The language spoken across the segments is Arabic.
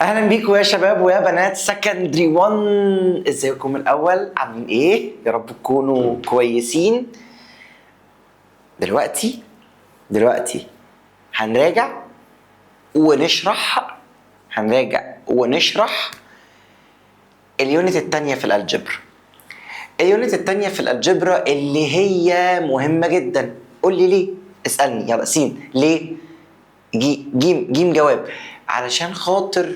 اهلا بيكم يا شباب ويا بنات سكندري 1. ازيكم الاول؟ عاملين ايه؟ يا رب تكونوا كويسين. دلوقتي هنراجع ونشرح اليونت التانية في الالجبر. اللي هي مهمة جدا. قول لي ليه؟ اسألني يلا. سين ليه؟ جيم جواب. علشان خاطر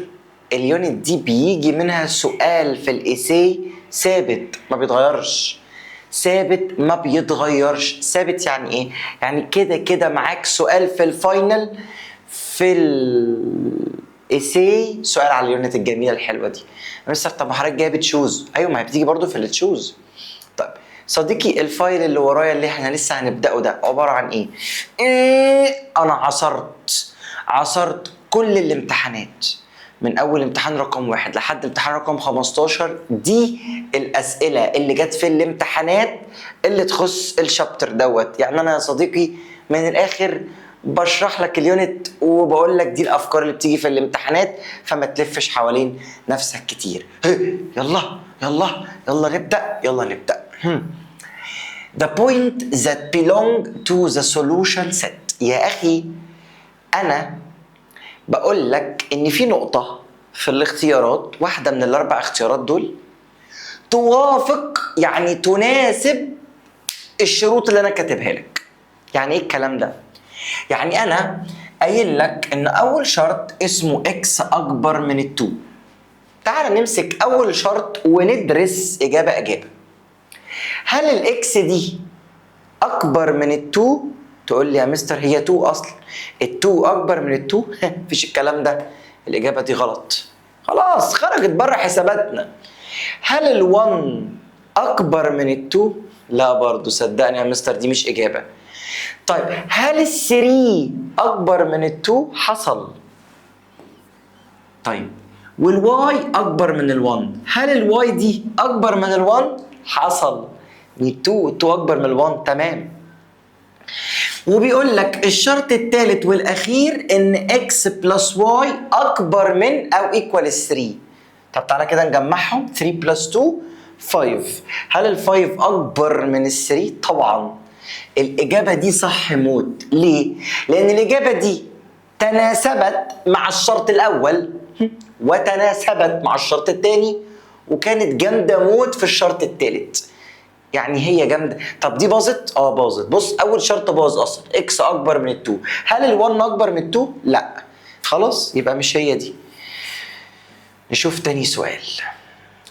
اليونت دي بيجي منها سؤال في الايساي ثابت ما بيتغيرش. ثابت يعني ايه؟ يعني كده معاك سؤال في الفاينل في الايساي، سؤال على اليونت الجميله الحلوه دي. مستر طب ما حضرتك جايب تشوز. ايوه ما هي بتيجي برضو في التشوز. طيب صديقي، الفايل اللي ورايا اللي احنا لسه هنبداه ده عباره عن ايه؟ انا عصرت كل الامتحانات من اول امتحان رقم 1 لحد امتحان رقم 15. دي الاسئله اللي جت في الامتحانات اللي تخص الشابتر دوت. يعني انا يا صديقي من الاخر بشرح لك اليونت وبقول لك دي الافكار اللي بتيجي في الامتحانات، فما تلفش حوالين نفسك كتير. يلا نبدا. The point that belong to the solution set. يا أخي أنا بقول لك إن في نقطة في الاختيارات، واحدة من الأربع اختيارات دول توافق، يعني تناسب الشروط اللي أنا كاتبها لك. يعني إيه الكلام ده؟ يعني أنا قايل لك إن أول شرط اسمه x أكبر من 2. تعال نمسك أول شرط وندرس إجابة. هل الاكس دي اكبر من ال2؟ تقول لي يا مستر هي 2 اصلا. ال2 اكبر من ال2؟ مفيش الكلام ده. الاجابه دي غلط، خلاص خرجت بره حساباتنا. هل ال1 اكبر من ال2؟ لا برضو صدقني يا مستر دي مش اجابه. طيب هل ال3 اكبر من ال2؟ حصل. طيب والواي اكبر من ال1؟ هل الواي دي اكبر من ال1؟ حصل. ال2 اكبر من ال1. تمام. وبيقول لك الشرط الثالث والاخير ان x بلس y اكبر من او ايكوال 3. طب تعالى كده نجمعهم. 3 بلس 2 5. هل ال5 اكبر من ال3؟ طبعا. الاجابه دي صح موت. ليه؟ لان الاجابه دي تناسبت مع الشرط الاول وتناسبت مع الشرط الثاني، وكانت جامده موت في الشرط الثالث. يعني هي جامده. طب دي باظت؟ باظت. بص اول شرط باظ اصلا، اكس اكبر من ال2. هل ال1 اكبر من ال2؟ لا. خلاص يبقى مش هي دي. نشوف تاني سؤال.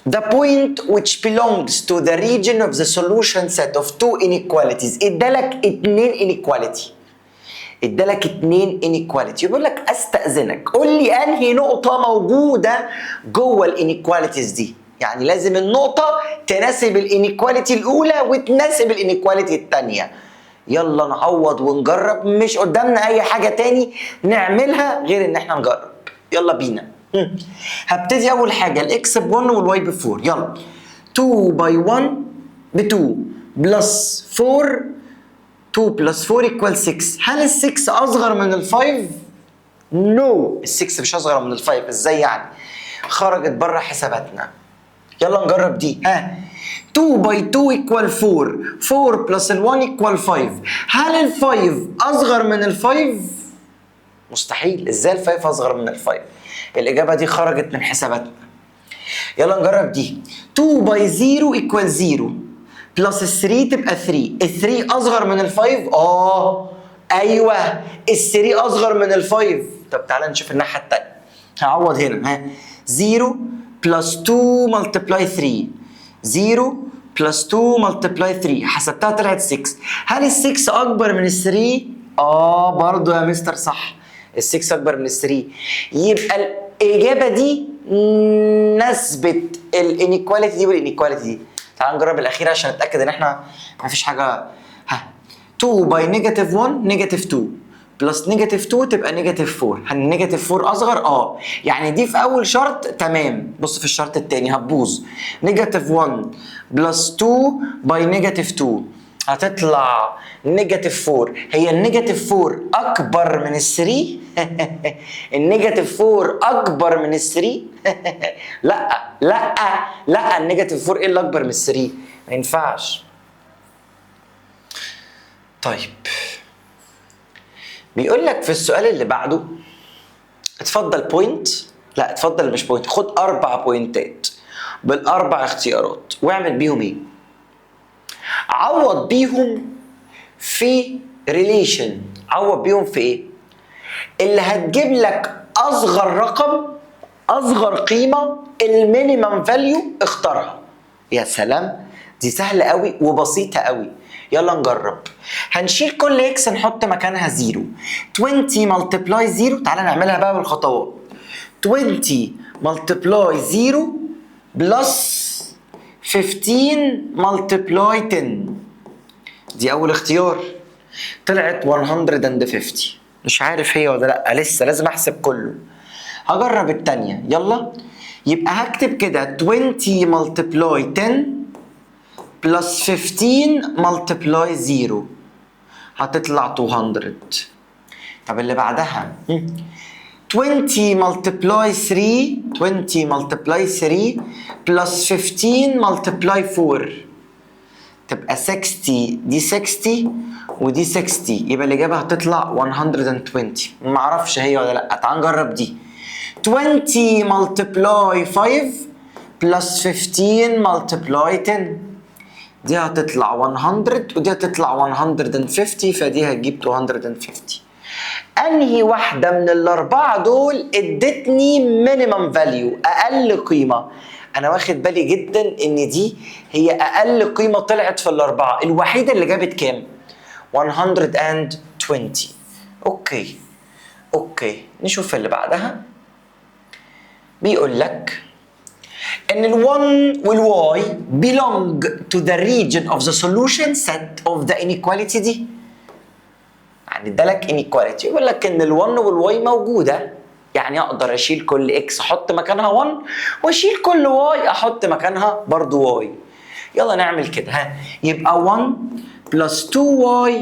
The point which belongs to the region of the solution set of two inequalities. ادالك اتنين inequality. يقول لك استأذنك قول لي انهي نقطة موجودة جوه الانيكواليتيز دي. يعني لازم النقطة تناسب الانيكواليتي الأولى وتناسب الانيكواليتي الثانية. يلا نعوض ونجرب، مش قدامنا أي حاجة تاني نعملها غير إن احنا نجرب. يلا بينا. هبتدي أول حاجة الإكس ب1 والواي ب4. يلا 2 باي 1 ب2 بلس 4. 2 بلس 4 equal 6. هل ال6 أصغر من ال5؟ نو. ال6 مش أصغر من ال5. إزاي يعني؟ خرجت بره حساباتنا. يلا نجرب دي. 2 باي 2 equal 4. 4 بلس ال1 equal 5. هل ال5 أصغر من ال5؟ مستحيل. إزاي ال5 أصغر من ال5؟ الإجابة دي خرجت من حساباتنا. يلا نجرب دي. 2 باي 0 equal 0 بلس ال3 تبقى 3. ال3 أصغر من ال5؟ أيوه ال3 أصغر من ال5. طب تعالى نشوف الناحية التانية. هعوض هنا. 0 بلس 2 ملتبلاي 3. 0 بلس 2 ملتبلاي 3. حسبتها طلعت 6. هل ال6 أكبر من ال3؟ برضو يا مستر صح. ال6 أكبر من ال3. يبقى الإجابة دي نسبت الانيكواليتي دي والانيكواليتي دي. تعال نجرب الأخيرة عشان نتأكد إن إحنا مفيش حاجة. 2 باي نيجاتيف 1 نيجاتيف 2 بلس نيجاتيف 2 تبقى نيجاتيف 4. هل نيجاتيف 4 اصغر؟ يعني دي في اول شرط تمام. بص في الشرط الثاني هتبوظ. نيجاتيف 1 بلس 2 باي نيجاتيف 2. هتطلع نيجاتيف 4. هي النيجاتيف 4 اكبر من ال3؟ النيجاتيف 4 اكبر من ال3؟ لا لا لا، النيجاتيف 4 ايه اللي اكبر من ال3؟ ما ينفعش. طيب بيقول لك في السؤال اللي بعده اتفضل بوينت، لا اتفضل مش بوينت، خد 4 بوينتات بالاربع اختيارات واعمل بيهم ايه؟ عوض بيهم في ريليشن. عوض بيهم في ايه؟ اللي هتجيب لك اصغر رقم، اصغر قيمه، المينيمم فاليو اختارها. يا سلام، دي سهله قوي وبسيطه قوي. يلا نجرب. هنشيل كل اكس نحط مكانها 0. 20 ملتبلاي 0، تعالى نعملها بقى بالخطوات. 20 ملتبلاي 0 بلس 15 ملتبلاي 10. دي اول اختيار، طلعت 150. مش عارف هي ولا لا، لسه لازم احسب كله. هجرب التانية. يلا، يبقى هكتب كده 20 ملتبلاي 10 بلس 15 ملتبلاي 0 هتطلع 200. طب اللي بعدها 20 ملتبلاي 3، 20 ملتبلاي 3 بلس 15 ملتبلاي 4 تبقى 60. دي 60 ودي 60، يبقى الإجابة هتطلع 120. معرفش هي ولا لأ، تعال نجرب دي. 20 ملتبلاي 5 بلس 15 ملتبلاي 10 دي هتطلع 100 ودي هتطلع 150، فدي هتجيب 250. انهي واحدة من الاربعة دول ادتني مينيمم فاليو، اقل قيمة؟ انا واخد بالي جدا ان دي هي اقل قيمة طلعت في الاربعة، الوحيدة اللي جابت كام؟ 120. اوكي نشوف اللي بعدها. بيقول لك ان ال1 والy belong to the region of the solution set of the inequality دي. يعني ادالك inequality، يقول لك ان ال1 والy موجوده، يعني اقدر اشيل كل x احط مكانها 1 واشيل كل y احط مكانها برضو y. يلا نعمل كده. يبقى 1 plus 2y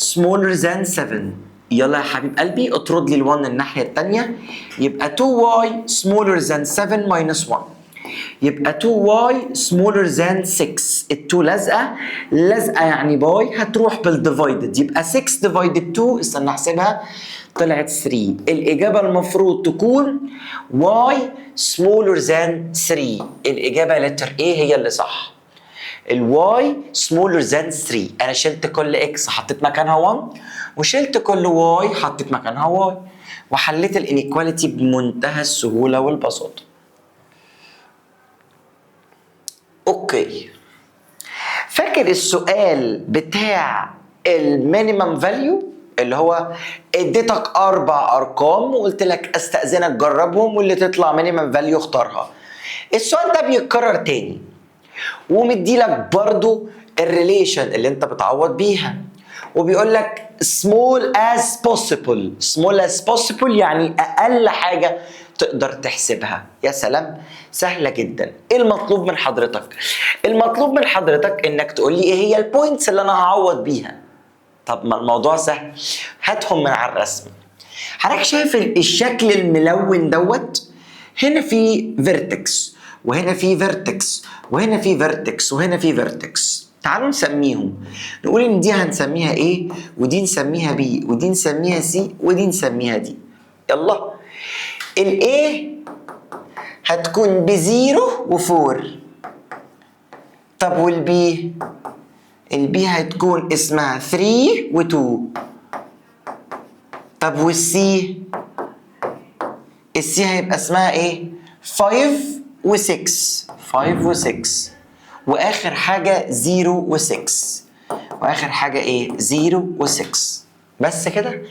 smaller than 7. يلا يا حبيب قلبي اطرد لي ال1 الناحيه الثانيه، يبقى 2y smaller than 7 minus 1. يبقى 2y smaller than 6. ال2 لازقه يعني باي هتروح بالديفايدد، يبقى 6 divided 2، استنى احسبها، طلعت 3. الاجابه المفروض تكون y smaller than 3. الاجابه لتر ايه هي اللي صح. الواي smaller than 3. انا شلت كل x حطيت مكانها 1 وشلت كل y حطيت مكانها y وحليت الانيكواليتي بمنتهى السهوله والبساطه. اوكي، فاكر السؤال بتاع المينيمم فاليو اللي هو اديتك 4 ارقام وقلت لك استاذنك جربهم واللي تطلع مينيمم فاليو اختارها؟ السؤال ده بيتكرر تاني ومدي لك برضو الريليشن اللي انت بتعوض بيها، وبيقول لك small as possible. small as possible يعني اقل حاجه تقدر تحسبها. يا سلام، سهله جدا. ايه المطلوب من حضرتك؟ المطلوب من حضرتك انك تقول لي ايه هي البوينتس اللي انا هعوض بيها. طب ما الموضوع سهل، هاتهم من على الرسم. حضرتك شايف الشكل الملون دوت؟ هنا في فيرتكس وهنا في فيرتكس وهنا في فيرتكس وهنا في فيرتكس. تعالوا نسميهم، نقول ان دي هنسميها A ودي نسميها B ودي نسميها C ودي نسميها D. يلا، ال A هتكون ب0 و4. طب وال B؟ ال B هتكون اسمها 3 و2. طب وال C؟ ال C هيبقى اسمها ايه؟ 5 و6. 5 و6. واخر حاجه 0 و6. واخر حاجه ايه؟ 0 و6. بس كده؟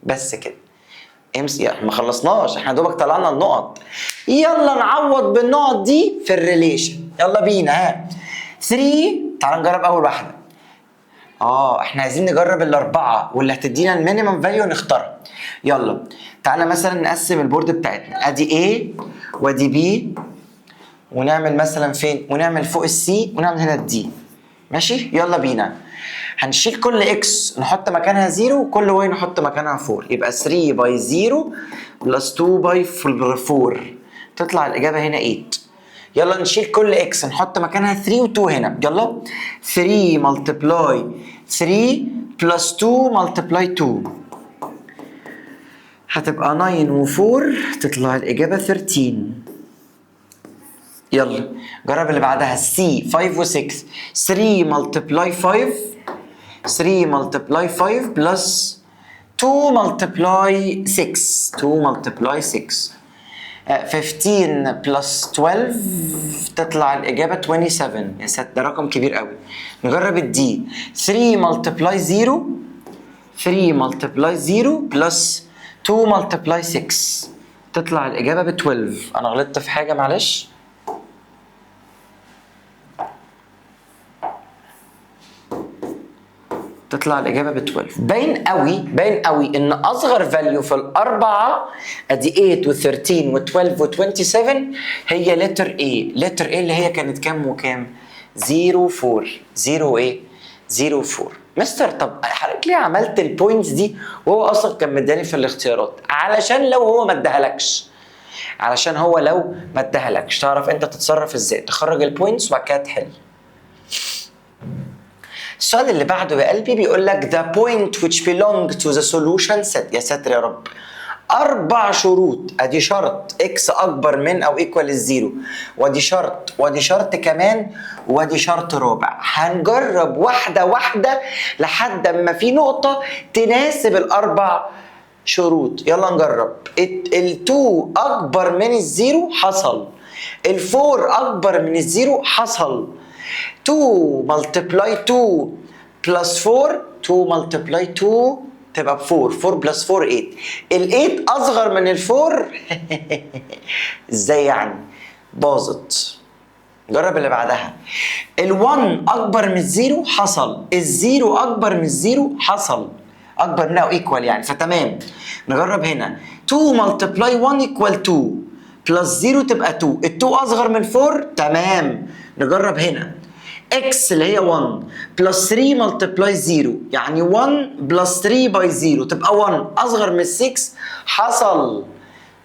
بس كده. ما خلصناش، احنا دوبك طلعنا النقط. يلا نعوض بالنقط دي في الريليشن. يلا بينا. 3. تعال نجرب اول واحده. احنا عايزين نجرب الاربعه واللي هتدينا المينيمم فاليو نختارها. يلا تعالى مثلا نقسم البورد بتاعتنا، ادي A وادي B، ونعمل مثلا فين؟ ونعمل فوق السي ونعمل هنا الدي. ماشي؟ يلا بينا. هنشيل كل اكس نحط مكانها 0 وكل واي نحط مكانها 4، يبقى 3 باي 0 بلس 2 باي 4 تطلع الاجابه هنا 8. يلا نشيل كل اكس نحط مكانها 3 و2 هنا، يلا 3 ملتبلاي 3 بلس 2 ملتبلاي 2 هتبقى 9 و4 تطلع الاجابه 13. يلا جرب اللي بعدها سي 5 و6. 3 ملتبلاي 5 3 ملتبلاي 5 بلس 2 ملتبلاي 6 2 ملتبلاي 6 15 بلس 12 تطلع الإجابة 27. يا ساتر ده رقم كبير قوي. نجرب الدي 3 ملتبلاي 0 3 ملتبلاي 0 بلس 2 ملتبلاي 6 تطلع الإجابة ب 12. أنا غلطت في حاجة معلش. تطلع الاجابه ب 12. باين قوي ان اصغر فاليو في الاربعه ادي 8 و13 و12 و27 هي لتر ايه. لتر ايه اللي هي كانت كام وكام؟ 0 4 0 ايه 0 4. مستر طب حضرتك ليه عملت البوينتس دي وهو اصلا كان مداني في الاختيارات؟ علشان لو هو ما اداهالكش، علشان هو لو ما اداهالكش تعرف انت تتصرف ازاي، تخرج البوينتس وبعد كده تحل. السؤال اللي بعده يا قلبي بيقول لك the point which belong to the solution set. يا ساتر يا رب. 4 شروط، ادي شرط x اكبر من او ايكوال الزيرو، وادي شرط وادي شرط كمان وادي شرط رابع. هنجرب واحده واحده لحد اما في نقطه تناسب الاربع شروط. يلا نجرب. ال2 اكبر من الزيرو حصل، ال4 اكبر من الزيرو حصل. 2 multiply 2 plus 4 2 multiply 2 تبقى ب 4 4 plus 4 8. ال 8 اصغر من ال 4 ازاي يعني؟ باظت. جرب اللي بعدها. ال 1 اكبر من الزيرو حصل، الزيرو اكبر من الزيرو حصل، اكبر منها وايكوال يعني، فتمام. نجرب هنا 2 multiply 1 equal 2 plus 0 تبقى 2، ال 2 اصغر من 4 تمام. نجرب هنا x اللي هي 1 بلس 3 ملتبلاي 0 يعني 1 بلس 3 باي 0 تبقى 1 اصغر من 6 حصل،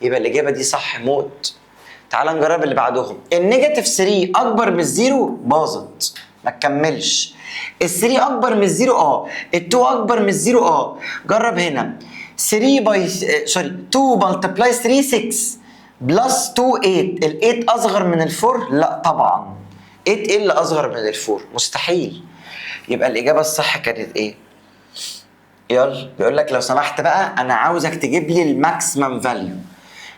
يبقى الاجابه دي صح موت. تعال نجرب اللي بعدهم. النيجاتيف 3 اكبر من الزيرو باظت ما تكملش. ال 3 اكبر من الزيرو ال 2 اكبر من الزيرو جرب هنا 3 باي 2 ملتبلاي 3 6 بلس 2 8. ال 8 اصغر من ال 4 لا طبعا. 8 ايه اللي اصغر من الفور؟ مستحيل. يبقى الاجابه الصح كانت ايه؟ يلا بيقول لك لو سمحت بقى انا عاوزك تجيب لي الماكسيمم فاليو.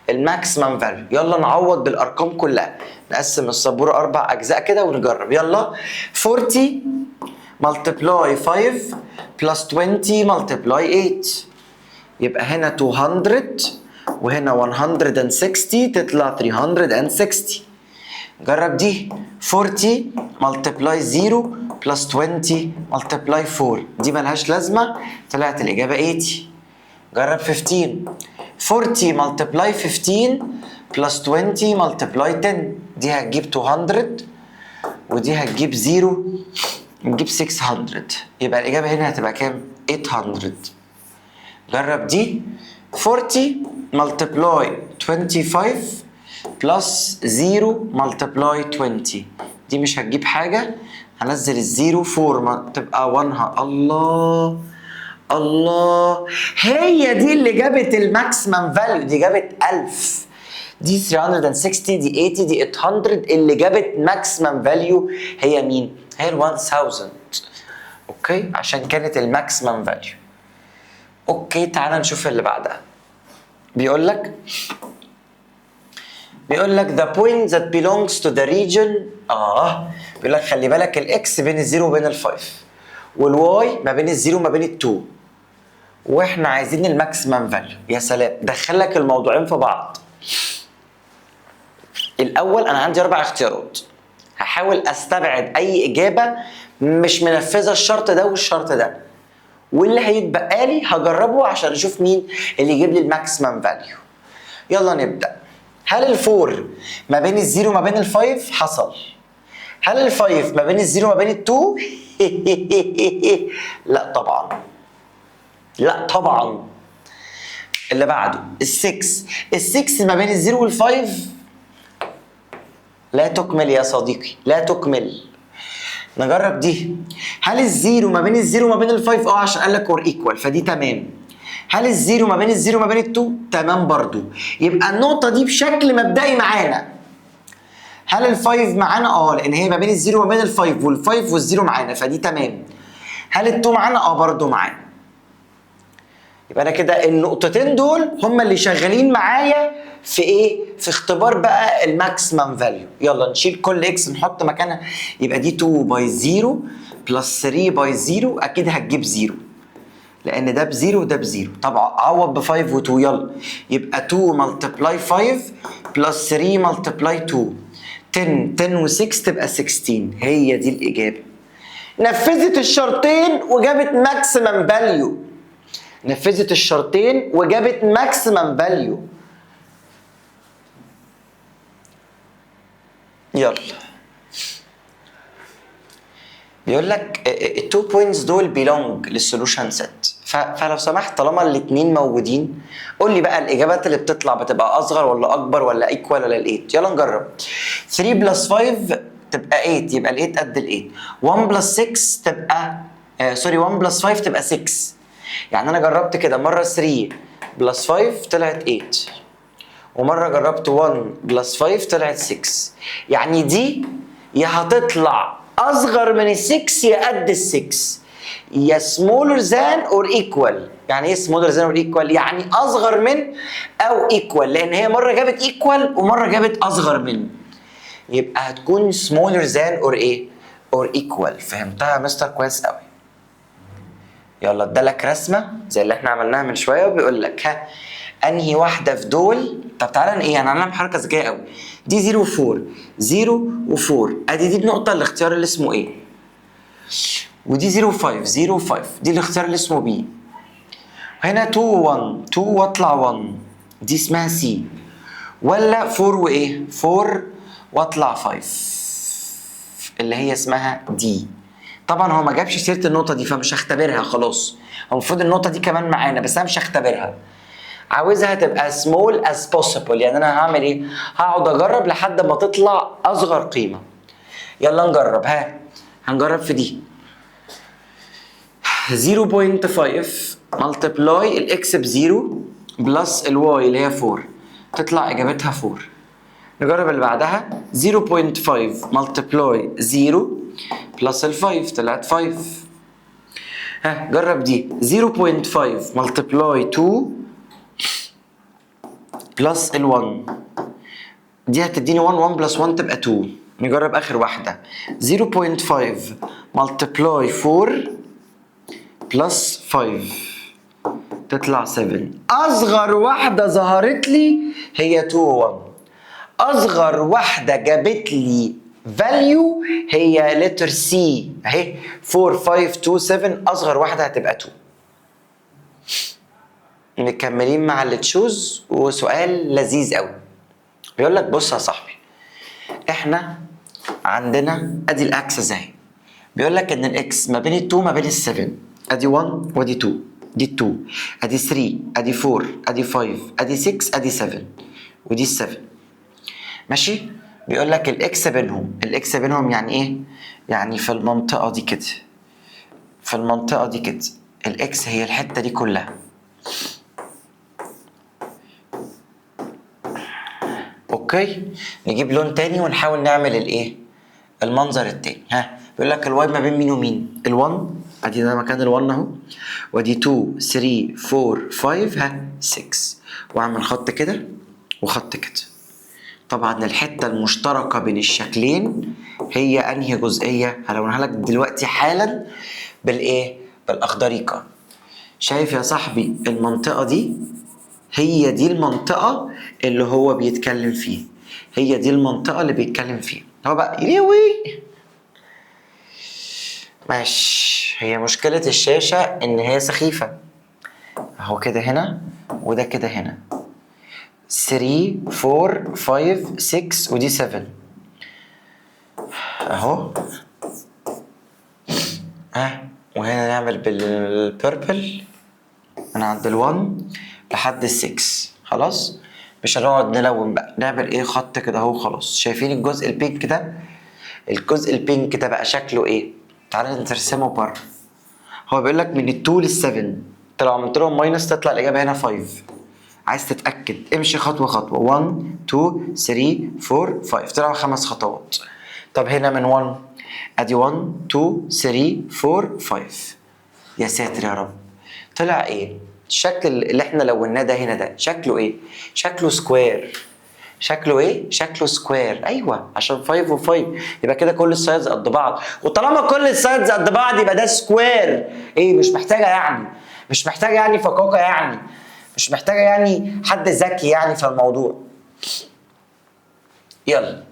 الماكسيمم فاليو. يلا نعوض بالارقام كلها. نقسم السبوره 4 اجزاء كده ونجرب. يلا 40 ملتبلاي 5 بلس 20 ملتبلاي 8 يبقى هنا 200 وهنا 160 تطلع 360. جرب دي 40 ملتبلاي 0 بلس 20 ملتبلاي 4 دي ملهاش لازمه طلعت الاجابه 80. جرب 15 40 ملتبلاي 15 بلس 20 ملتبلاي 10 دي هتجيب 200 ودي هتجيب 0 نجيب 600 يبقى الاجابه هنا هتبقى كام؟ 800. جرب دي 40 ملتبلاي 25 بلس 0 ملتبلاي 20 دي مش هتجيب حاجه. هنزل الزيرو 4 تبقى 1. الله هي دي اللي جابت الماكسيمم فاليو. دي جابت 1000 دي 360 دي 80 دي 800 اللي جابت ماكسيمم فاليو هي مين؟ هي ال 1000. اوكي عشان كانت الماكسيمم فاليو. اوكي تعال نشوف اللي بعدها. بيقول لك the point that belongs to the region بيقول لك خلي بالك الاكس بين الزيرو وبين الفايف والواي ما بين الزيرو وما بين التو واحنا عايزين الماكسيمم فاليو. يا سلام دخلك الموضوعين في بعض. الاول انا عندي 4 اختيارات هحاول استبعد اي اجابه مش منفذه الشرط ده والشرط ده واللي هيتبقى لي هجربه عشان اشوف مين اللي يجيب لي الماكسيمم فاليو. يلا نبدا. هل الفور ما بين الزيرو وما بين الفايف؟ حصل. هل ال5 ما بين الزيرو وما بين ال2؟ لا طبعا، لا طبعا. اللي بعده ال6 ما بين الزيرو وال5 لا تكمل يا صديقي، لا تكمل. نجرب دي. هل الزيرو ما بين الزيرو وما بين ال5؟ عشان قال لك اور ايكوال فدي تمام. هل الزيرو ما بين الزيرو وما بين ال2؟ تمام برضو. يبقى النقطة دي بشكل مبدئي معانا. هل ال5 معانا؟ لان هي ما بين الزيرو وما بين ال5 وال5 والزيرو معانا فدي تمام. هل ال2 معانا؟ برضو معانا. يبقى انا كده النقطتين دول هم اللي شغالين معايا في ايه؟ في اختبار بقى الماكسيمم فاليو. يلا نشيل كل اكس نحط مكانها. يبقى دي 2 باي 0 بلس 3 باي 0 اكيد هتجيب 0 لان ده بزيرو وده بزيرو. طبعا عوض ب5 و2. يلا يبقى 2 ملتبلاي 5 بلس 3 ملتبلاي 2 10 و6 تبقى 16. هي دي الاجابه. نفذت الشرطين وجابت ماكسيمم فاليو. نفذت الشرطين وجابت ماكسيمم فاليو. يلا بيقول لك التو بوينتس دول بيلونج للسولوشن سيت. فلو سمحت طالما الاثنين موجودين قول لي بقى الاجابات اللي بتطلع بتبقى اصغر ولا اكبر ولا ايكوال ولا ال8. يلا نجرب. 3 بلس 5 تبقى 8 يبقى ال8 قد ال8. 1 بلس 6 تبقى 1 بلس 5 تبقى 6. يعني انا جربت كده مره 3 بلس 5 طلعت 8 ومره جربت 1 بلس 5 طلعت 6. يعني دي يا هتطلع اصغر من ال6 يا قد ال6 يا smaller than or equal. يعني ايه smaller than or equal؟ يعني اصغر من او equal لان هي مره جابت equal ومره جابت اصغر من. يبقى هتكون smaller than or ايه؟ or equal. فهمتها يا مستر؟ كويس قوي. يلا ادالك رسمه زي اللي احنا عملناها من شويه وبيقول لك ها انهي واحده في دول. طب تعالى ايه هنعملها بحركه ذكيه قوي. دي 0 و4 0 و4 ادي دي النقطه الاختيار اللي اسمه ايه. ودي 0 و5 0 و5 دي الاختيار اللي اسمه بي. هنا 2 و1 2 واطلع 1 دي اسمها سي. ولا 4 وايه 4 واطلع 5 اللي هي اسمها دي. طبعا هو ما جابش سيره النقطه دي فمش هختبرها خلاص. هو المفروض النقطه دي كمان معانا بس انا مش هختبرها. عاوزها تبقى small as possible. يعني انا هعمل ايه؟ هقعد اجرب لحد ما تطلع اصغر قيمه. يلا نجرب. هنجرب في دي 0.5 ملتبلاي الاكس بزيرو بلس الواي اللي هي 4 تطلع اجابتها 4. نجرب اللي بعدها 0.5 ملتبلاي 0 بلس ال5 طلعت 5. جرب دي 0.5 ملتبلاي 2 بلس ال1 دي هتديني 1 بلس 1 تبقى 2. نجرب اخر واحده 0.5 ملتبلاي 4 بلس 5 تطلع 7. اصغر واحده ظهرت لي هي 2 1. اصغر واحده جابت لي فاليو هي لتر سي اهي 4 5 2 7. اصغر واحده هتبقى 2. مكملين مع اللي تشوز وسؤال لذيذ قوي. بيقول لك بص يا صاحبي احنا عندنا ادي الاكسس اهي. بيقول لك ان الاكس ما بين ال2 ما بين ال7 ادي 1 وادي 2 دي 2 ادي 3 ادي 4 ادي 5 ادي 6 ادي 7 ودي ال7 ماشي. بيقول لك الاكس بينهم يعني ايه؟ يعني في المنطقه دي كده في المنطقه دي كده الاكس هي الحته دي كلها. اوكي نجيب لون تاني ونحاول نعمل الايه المنظر التاني. بيقول لك الواي ما بين مين ومين؟ ال1 ادي ده مكان ال1 اهو وادي 2 3 4 5 6 واعمل خط كده وخط كده. طبعا الحته المشتركه بين الشكلين هي انهي جزئيه؟ هلونها لك دلوقتي حالا بالايه؟ بالاخضريقه. شايف يا صاحبي المنطقه دي هي دي المنطقه اللي هو بيتكلم فيه. هي دي المنطقه اللي بيتكلم فيها. هو بقى يوي ماشي. هي مشكله الشاشه ان هي سخيفه اهو كده هنا وده كده هنا 3 4 5 6 ودي 7. اهو وهنا نعمل بالبيربل من عند ال1 لحد ال6. خلاص مش هنقعد نلون بقى، نعمل ايه خط كده اهو. خلاص شايفين الجزء البينك ده؟ الجزء البينك ده بقى شكله ايه؟ تعالى نرسمه بره. هو بيقول لك من ال2 لل7، انت لو عملت لهم ماينس تطلع الاجابه هنا 5. عايز تتاكد امشي خطوه خطوه، 1 2 3 4 5، طلعوا 5 خطوات. طب هنا من 1 ادي 1 2 3 4 5. يا ساتر يا رب، طلع ايه؟ الشكل اللي احنا لوناه ده هنا ده شكله ايه؟ شكله سكوير. شكله ايه؟ شكله سكوير. ايوه عشان 5 و5 يبقى كده كل السايدز قد بعض، وطالما كل السايدز قد بعض يبقى ده سكوير. ايه مش محتاجه يعني، مش محتاجه يعني فكاكه يعني، مش محتاجه يعني حد ذكي يعني في الموضوع. يلا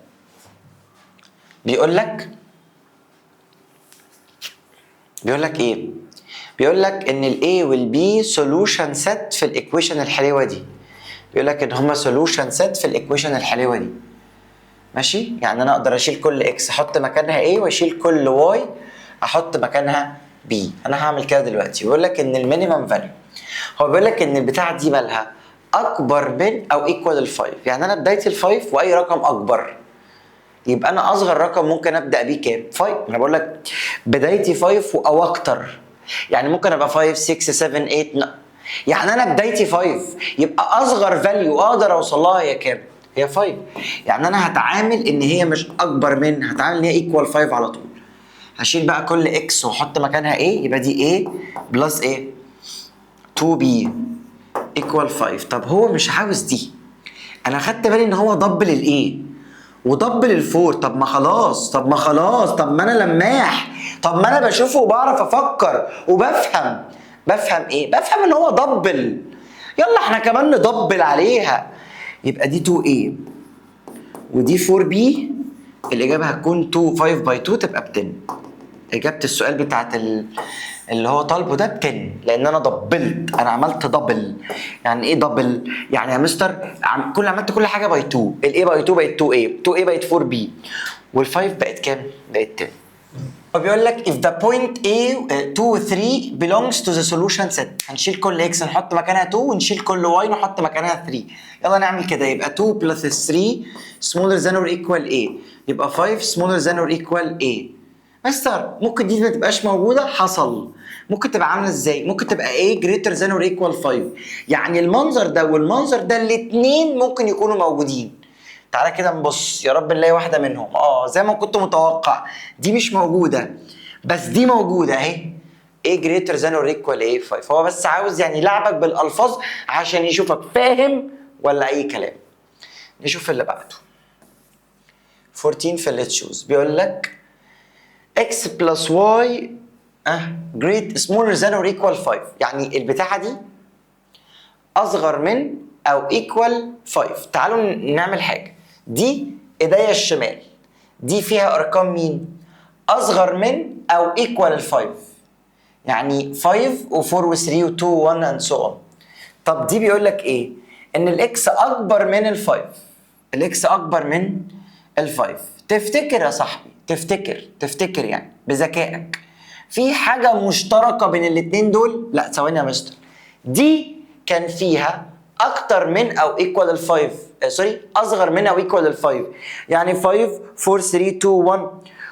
بيقول لك ايه؟ بيقول لك ان الاي والبي سولوشن سيت في الايكويشن الحلوه دي. بيقول لك ان هما سولوشن سيت في الايكويشن الحلوه دي. ماشي؟ يعني انا اقدر اشيل كل اكس احط مكانها ايه، واشيل كل واي احط مكانها بي. انا هعمل كده دلوقتي. بيقول لك ان المينيمم فاليو، هو بيقول لك ان البتاعه دي مالها اكبر من او ايكوال ال5. يعني انا بدايه ال5 واي رقم اكبر، يبقى انا اصغر رقم ممكن ابدا بيه كام؟ 5. انا بقول لك بدايتي 5 او اكتر، يعني ممكن ابقى 5 6 7 8 يعني انا بدايتي 5، يبقى اصغر فاليو اقدر اوصل لها هي كام؟ هي 5. يعني انا هتعامل ان هي مش اكبر من، هتعامل ان هي ايكوال 5 على طول. هشيل بقى كل اكس واحط مكانها ايه، يبقى دي A بلس ايه 2B ايكوال 5. طب هو مش عاوز دي، انا خدت بالي ان هو دبل الايه ودبل الفور. طب ما خلاص، طب ما انا لماح، طب ما انا بشوفه وبعرف افكر وبفهم. بفهم ايه؟ بفهم ان هو دبل. يلا احنا كمان ندبل عليها، يبقى دي 2A ودي 4B. الاجابه هتكون 2 5 باي 2 تبقى ب 10. اجابه السؤال بتاعت اللي هو طالبه ده ب 10، لان انا دبلت، انا عملت دبل. يعني ايه دبل؟ يعني يا مستر عملت كل حاجه باي 2، الاي باي 2 بقت 2A، 2A بقت 4B، وال5 بقت كام؟ بقت 10. فبيقول لك if the point A 2 و 3 belongs to the solution set، هنشيل كل x نحط مكانها 2 ونشيل كل y نحط مكانها 3. يلا نعمل كده، يبقى 2 plus 3 smaller than or equal A، يبقى 5 smaller than or equal A. مستر ممكن دي ما تبقاش موجوده؟ حصل. ممكن تبقى عامله ازاي؟ ممكن تبقى A greater than or equal 5. يعني المنظر ده والمنظر ده الاثنين ممكن يكونوا موجودين. تعالى كده نبص، يا رب نلاقي واحده منهم. زي ما كنت متوقع، دي مش موجوده بس دي موجوده اهي، A greater than or equal A 5. هو بس عاوز يعني يلعبك بالالفاظ عشان يشوفك فاهم ولا اي كلام. نشوف اللي بعده. 14 في اللي تشوز بيقول لك x plus y great smaller than or equal 5. يعني البتاعه دي اصغر من او equal 5. تعالوا نعمل حاجه. دي ايديا الشمال، دي فيها ارقام مين؟ اصغر من او equal 5. يعني 5 و4 و3 و2 و1 and so on. طب دي بيقول لك ايه؟ ان الاكس اكبر من ال5. الاكس اكبر من ال5. تفتكر يا صاحبي، تفتكر يعني بذكائك في حاجه مشتركه بين الاثنين دول؟ لا ثواني يا مستر، دي كان فيها اكتر من او ايكوال ال5، اصغر من او ايكوال ال5. يعني 5 4 3 2 1،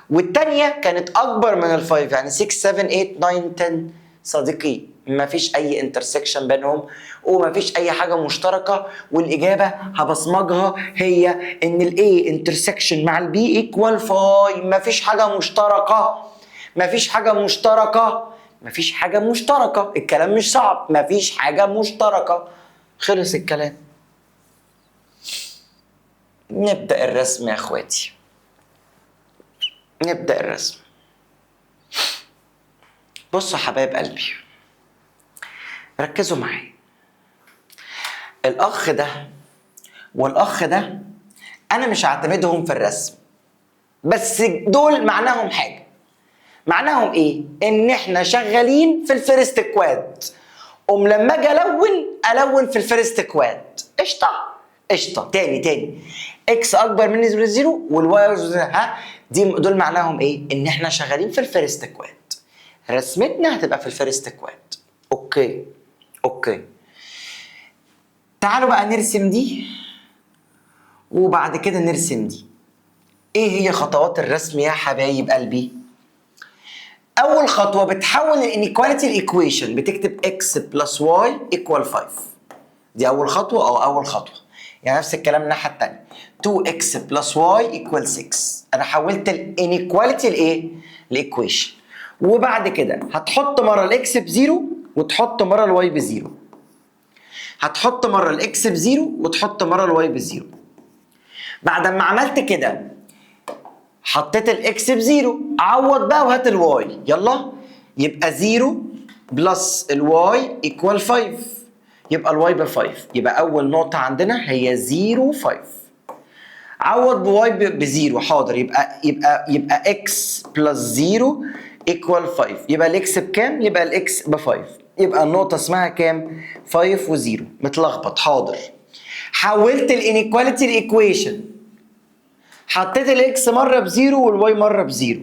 والثانيه كانت اكبر من ال5، يعني 6 7 8 9 10. صديقي مفيش اي انترسكشن بينهم ومفيش اي حاجه مشتركه، والاجابه هبصمجها هي ان الاي انترسكشن مع البي ايكوال 5. مفيش حاجه مشتركه، مفيش حاجه مشتركه. الكلام مش صعب، مفيش حاجه مشتركه. خلص الكلام. نبدا الرسم يا اخواتي، نبدا الرسم. بصوا حبايب قلبي، ركزوا معايا. الاخ ده والاخ ده انا مش هعتمدهم في الرسم، بس دول معناهم حاجه. معناهم ايه؟ ان احنا شغالين في الفيرست كواد، لما اجي الون في الفيرست كواد. قشطه. تاني اكس اكبر من نسبه الزيرو والواي ها دول معناهم ايه؟ ان احنا شغالين في الفيرست كواد. رسمتنا هتبقى في الفيرست كواد. اوكي تعالوا بقى نرسم دي وبعد كده نرسم دي. ايه هي خطوات الرسم يا حبايب قلبي؟ اول خطوه بتحول الانيكواليتي الايكويشن، بتكتب x بلس y ايكوال 5. دي اول خطوه اول خطوه. يعني نفس الكلام الناحيه الثانيه 2x بلس y ايكوال 6. انا حولت الانيكواليتي لايه؟ لايكويشن. وبعد كده هتحط مره الاكس بزيرو وتحط مره الواي بزيرو. هتحط مره الاكس بزيرو وتحط مره الواي بزيرو. بعد ما عملت كده حطيت الاكس بزيرو، عوض بقى وهات الواي. يلا يبقى 0 بلس الواي ايكوال 5. يبقى الواي ب 5. يبقى اول نقطه عندنا هي 0 5. عوض بواي بزيرو. حاضر. يبقى اكس بلس 0 ايكوال 5. يبقى الاكس بكام؟ يبقى الاكس ب 5. يبقى النقطه اسمها كام؟ 5 و0. متلخبط. حاضر. حولت الانيكواليتي لايكويشن، حطيت الاكس مره بزيرو والواي مره بزيرو.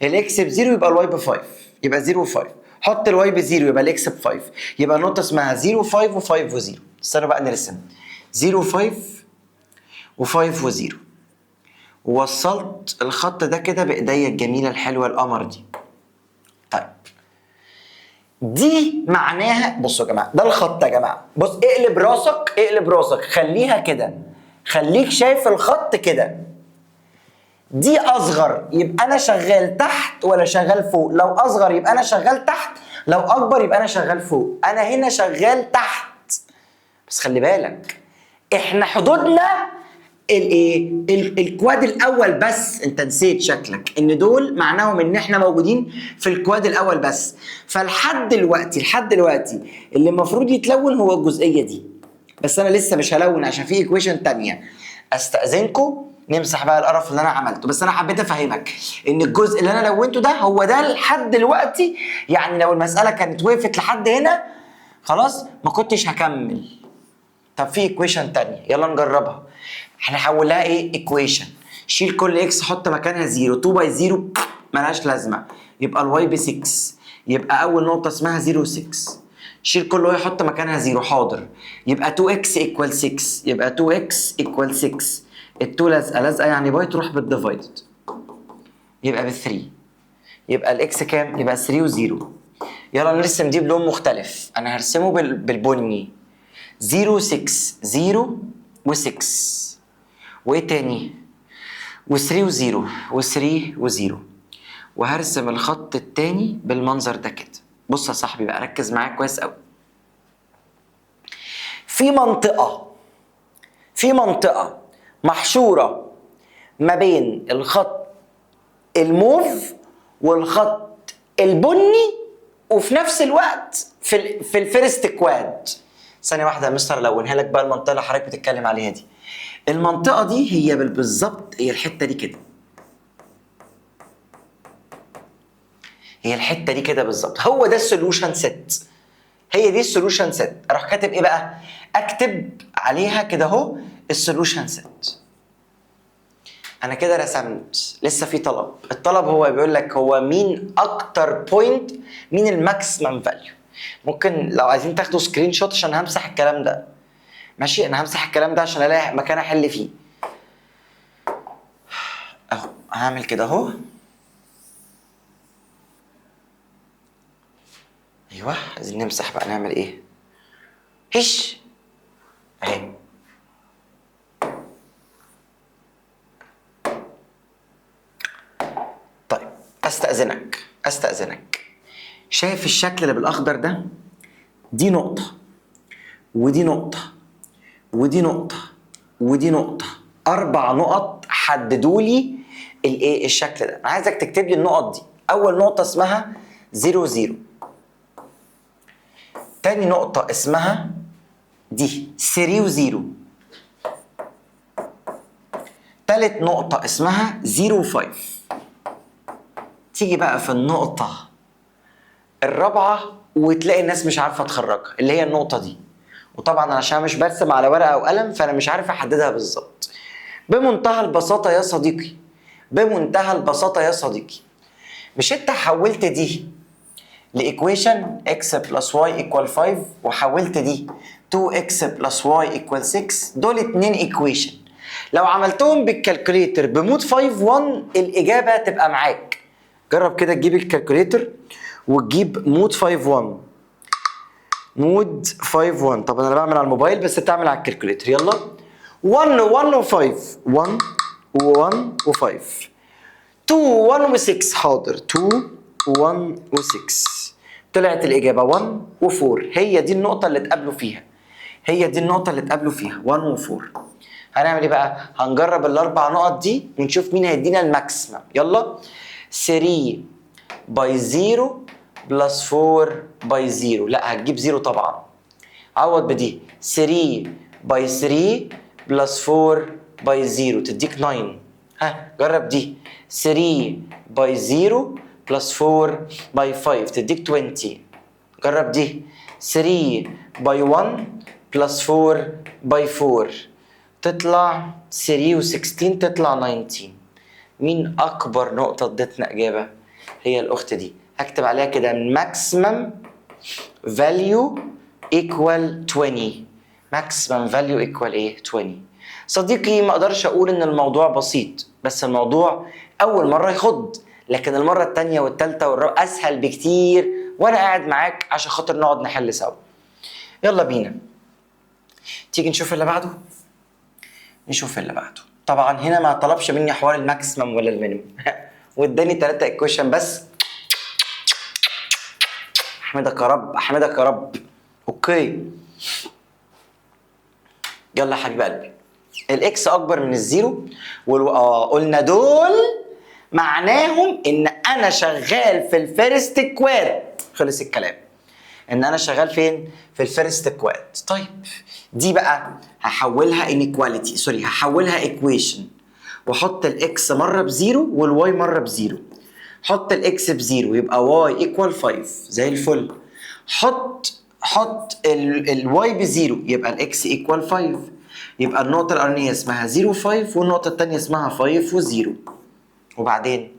الاكس بزيرو يبقى الواي ب5. يبقى 0 و5. حط الواي بزيرو يبقى الاكس ب5. يبقى النقطه اسمها 0 5 و5 و0. استنوا بقى نرسم 0 5 و5 و0. ووصلت الخط ده كده بايديا الجميله الحلوه القمر دي. طيب دي معناها بصوا يا جماعه، ده الخط يا جماعه. بص اقلب راسك خليها كده، خليك شايف الخط كده. دي اصغر يبقى انا شغال تحت ولا شغال فوق؟ لو اصغر يبقى انا شغال تحت، لو اكبر يبقى انا شغال فوق. انا هنا شغال تحت. بس خلي بالك احنا حدودنا الايه؟ الكواد الاول بس. انت نسيت شكلك ان دول معناهم ان احنا موجودين في الكواد الاول بس. فلحد دلوقتي اللي المفروض يتلون هو الجزئيه دي. بس انا لسه مش هلون عشان في ايكويشن تانية. استاذنكم نمسح بقى القرف اللي انا عملته. بس انا حبيت افهمك ان الجزء اللي انا لونته ده هو ده لحد دلوقتي. يعني لو المساله كانت وقفت لحد هنا خلاص ما كنتش هكمل. طب في ايكويشن تانية، يلا نجربها. هنحولها ايه؟ ايكويشن. شيل كل اكس حط مكانها 0. 2 باي 0 ملهاش لازمه. يبقى الواي ب 6. يبقى اول نقطه اسمها 0 6. شيل كل واي حط مكانها 0. حاضر. يبقى 2x ايكوال 6. يبقى 2x ايكوال 6. ال2 لازقه يعني باي تروح بالديفايدد. يبقى ب 3. يبقى الاكس كام؟ يبقى 3 و0. يلا نرسم دي بلون مختلف. انا هرسمه بالبني. 0 6 0 و6 وايه تاني؟ و3 و0 و3 و0. وهرسم الخط التاني بالمنظر ده كده. بص يا صاحبي بقى ركز معايا كويس قوي. في منطقة محشورة ما بين الخط الموف والخط البني وفي نفس الوقت في الفيرست كواد. ثانية واحدة يا مستر لونها لك بقى المنطقة اللي حضرتك بتتكلم عليها دي. المنطقة دي هي بالظبط هي الحتة دي كده. هي الحتة دي كده بالظبط. هو ده السوليوشن سيت. هي دي السوليوشن سيت. اروح كاتب ايه بقى؟ اكتب عليها كده اهو السوليوشن سيت. انا كده رسمت. لسه في طلب. الطلب هو بيقول لك هو مين اكتر بوينت، مين الماكسيمم فاليو. ممكن لو عايزين تاخدوا سكرين شوت عشان همسح الكلام ده. ماشي انا همسح الكلام ده عشان الاقي مكان احل فيه. اهو هعمل كده اهو. ايوه عايزين نمسح بقى. نعمل ايه؟ هش اهي. طيب استأذنك شايف الشكل اللي بالاخضر ده؟ دي نقطة ودي نقطة ودي نقطة ودي نقطة. 4 نقط حددوا لي الايه؟ الشكل ده. انا عايزك تكتب لي النقط دي. اول نقطة اسمها 0 0. تاني نقطة اسمها دي 3 و0. تالت نقطة اسمها 0 و5. تيجي بقى في النقطة الرابعة وتلاقي الناس مش عارفة تخرجها اللي هي النقطة دي. وطبعا عشان مش برسم على ورقة أو قلم فأنا مش عارف أحددها بالظبط. بمنتهى البساطة يا صديقي، بمنتهى البساطة يا صديقي، مش انت حولت دي لإيكويشن x بلس y equal 5 وحولت دي 2x بلس y equal 6، دول اتنين إيكويشن لو عملتهم بالكالكوليتر بمود 5 1 الإجابة تبقى معاك. جرب كده تجيب الكالكوليتر وتجيب مود 5 1. مود 5 1، طب انا بعمل على الموبايل بس بتعمل على الكالكوليتر. يلا 1 1 و5 1 و1 و5 2 1 و6 حاضر 2 1 و6 طلعت الإجابة 1 و4. هي دي النقطة اللي اتقابلوا فيها، هي دي النقطة اللي اتقابلوا فيها 1 و4. هنعمل ايه بقى؟ هنجرب الأربع نقط دي ونشوف مين هيدينا الماكسيمم. يلا 3 باي 0 بلس 4 باي 0، لا هتجيب 0 طبعا، عوض بدي 3 باي 3 بلس 4 باي 0 تديك 9. ها جرب دي 3 باي 0 بلس 4 باي 5 تديك 20. جرب دي 3 باي 1 بلس 4 باي 4 تطلع 3 و16 تطلع 19. مين أكبر نقطة ادتنا إجابة؟ هي الأخت دي. هكتب عليها كده maximum value equal 20. maximum value equal ايه؟ 20. صديقي ما اقدرش اقول ان الموضوع بسيط، بس الموضوع اول مرة يخض، لكن المرة التانية والتالتة والرابعة اسهل بكتير وانا قاعد معاك عشان خاطر نقعد نحل سوا. يلا بينا تيجي نشوف اللي بعده. نشوف اللي بعده. طبعا هنا ما طلبش مني حوار الماكسيمم ولا المينيمم واداني 3 ايكويشن بس. احمدك يا رب، احمدك يا رب. اوكي يلا يا حبيب قلبي، الاكس اكبر من الزيرو قلنا دول معناهم ان انا شغال في الفيرست كواد. خلص الكلام ان انا شغال فين؟ في الفيرست كواد. طيب دي بقى هحولها انيكواليتي، سوري هحولها ايكويشن واحط الاكس مره بزيرو والواي مره بزيرو. حط الاكس بزيرو يبقى واي ايكوال 5 زي الفل. حط الواي بزيرو يبقى الاكس ايكوال 5. يبقى النقطة الأولانية اسمها 0 5 والنقطة التانية اسمها 5 و0. وبعدين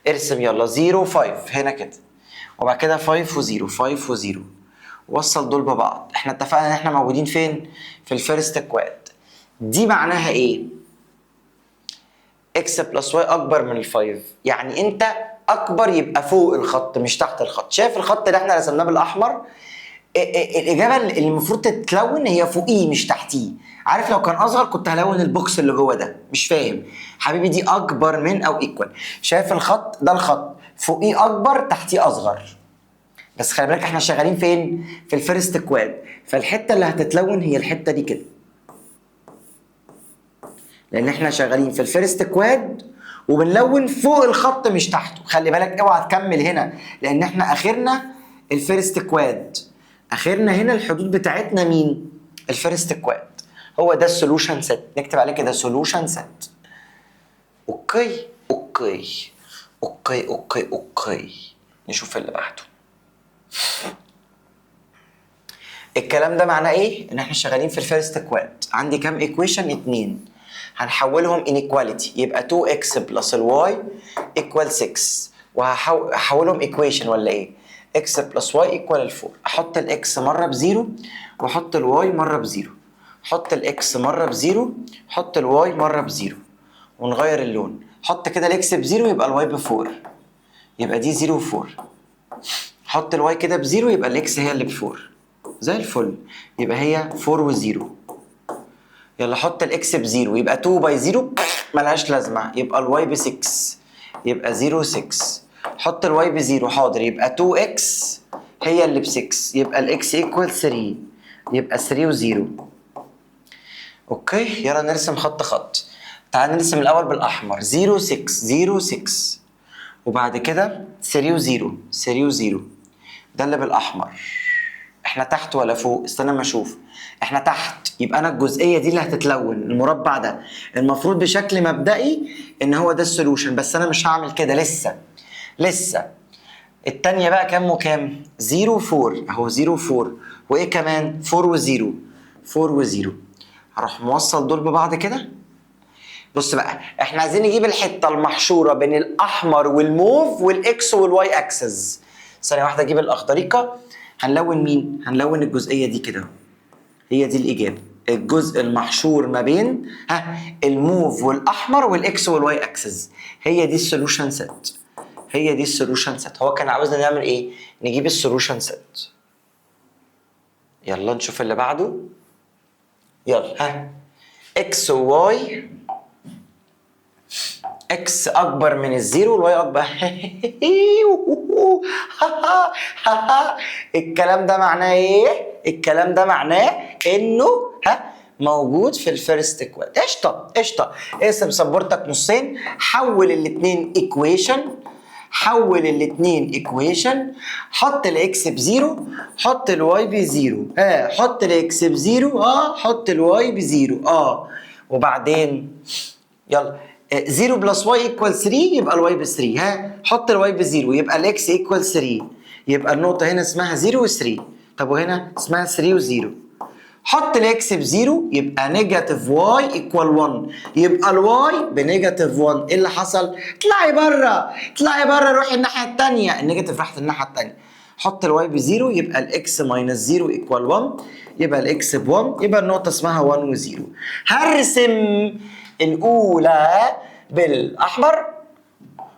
ارسم يلا 0 5 هنا كده، وبعد كده 5 و0 5 و0. وصل دول ببعض. احنا اتفقنا ان احنا موجودين فين؟ في الفيرست كواد. دي معناها ايه؟ اكس بلس واي اكبر من ال5، يعني انت اكبر يبقى فوق الخط مش تحت الخط. شايف الخط اللي احنا رسمناه بالاحمر؟ الاجابه اللي المفروض تتلون هي فوقيه مش تحتيه. عارف لو كان اصغر كنت هلون البوكس اللي جوه ده. مش فاهم حبيبي؟ دي اكبر من او ايكوال. شايف الخط ده؟ الخط فوقيه اكبر تحتيه اصغر. بس خلي بالك احنا شغالين فين؟ في الفيرست كواد، فالحته اللي هتتلون هي الحته دي كده، لان احنا شغالين في الفيرست كواد وبنلون فوق الخط مش تحته. خلي بالك اوعى تكمل هنا لان احنا اخرنا الفيرست كواد. اخرنا هنا الحدود بتاعتنا مين؟ الفيرست كواد. هو ده السولوشن سيت. نكتب عليه كده سولوشن سيت. اوكي اوكي اوكي اوكي اوكي. نشوف اللي بعده. الكلام ده معناه ايه؟ ان احنا شغالين في الفيرست كواد. عندي كام ايكويشن؟ 2. هنحولهم انيكواليتي يبقى 2x بلس الواي ايكوال 6. وهحولهم ايكويشن ولا ايه؟ x بلس y ايكوال 4. احط الاكس مره بزيرو واحط الواي مره بزيرو. حط الاكس مره بزيرو، حط الواي مره بزيرو، ونغير اللون. حط كده الاكس بزيرو يبقى الواي ب4، يبقى دي 0 و4. حط الواي كده بزيرو يبقى الاكس هي اللي ب4 زي الفل، يبقى هي 4 و0. يلا حط الاكس بزيرو يبقى 2 باي 0 ملهاش لازمه، يبقى الواي ب6 يبقى 0 6. حط الواي بزيرو حاضر يبقى 2x هي اللي ب6 يبقى الاكس ايكوال 3 يبقى 3 و0. اوكي يلا نرسم خط خط. تعال نرسم الاول بالاحمر 0 6 0 6 وبعد كده 3 و0 3 و0. ده اللي بالاحمر. احنا تحت ولا فوق؟ استنى ما اشوف. احنا تحت، يبقى انا الجزئيه دي اللي هتتلون. المربع ده المفروض بشكل مبدئي ان هو ده السولوشن، بس انا مش هعمل كده لسه. التانية بقى كام وكام؟ 0 و4 اهو 0 و4 وايه كمان؟ 4 و0 4 و0. هروح موصل دول ببعض كده بص بقى، احنا عايزين نجيب الحته المحشوره بين الاحمر والموف والاكس والواي اكسس. ثانيه واحده اجيب الاخضريكه. هنلون مين؟ هنلون الجزئيه دي كده. هي دي الاجابه، الجزء المحشور ما بين الموف والاحمر والاكس والواي اكسس. هي دي السولوشن سيت. هي دي السولوشن سيت. هو كان عاوزنا نعمل ايه؟ نجيب السولوشن سيت. يلا نشوف اللي بعده. يلا اكس وواي، اكس اكبر من الزيرو والواي اكبر. الكلام ده معناه ايه؟ الكلام ده معناه انه موجود في الفيرست ايكوال. قشطه قشطه. اقسم سبورتك نصين، حول الاثنين ايكويشن، حول الاثنين ايكويشن، حط الاكس بزيرو، حط الواي بزيرو، حط الاكس بزيرو، حط الواي بزيرو، وبعدين يلا 0 بلس واي ايكوال 3 يبقى الواي ب 3. حط الواي بزيرو يبقى الاكس ايكوال 3، يبقى النقطة هنا اسمها 0 و3. طب وهنا اسمها 3 و0. حط الاكس بزيرو يبقى نيجاتيف واي ايكوال 1، يبقى الواي بنيجاتيف 1. ايه اللي حصل؟ اطلعي بره، اطلعي بره، روحي الناحية التانية. النيجاتيف راحت الناحية التانية. حط الواي بزيرو يبقى الاكس ماينس 0 ايكوال 1، يبقى الاكس ب 1، يبقى النقطة اسمها 1 و0. هرسم الأولى بالأحمر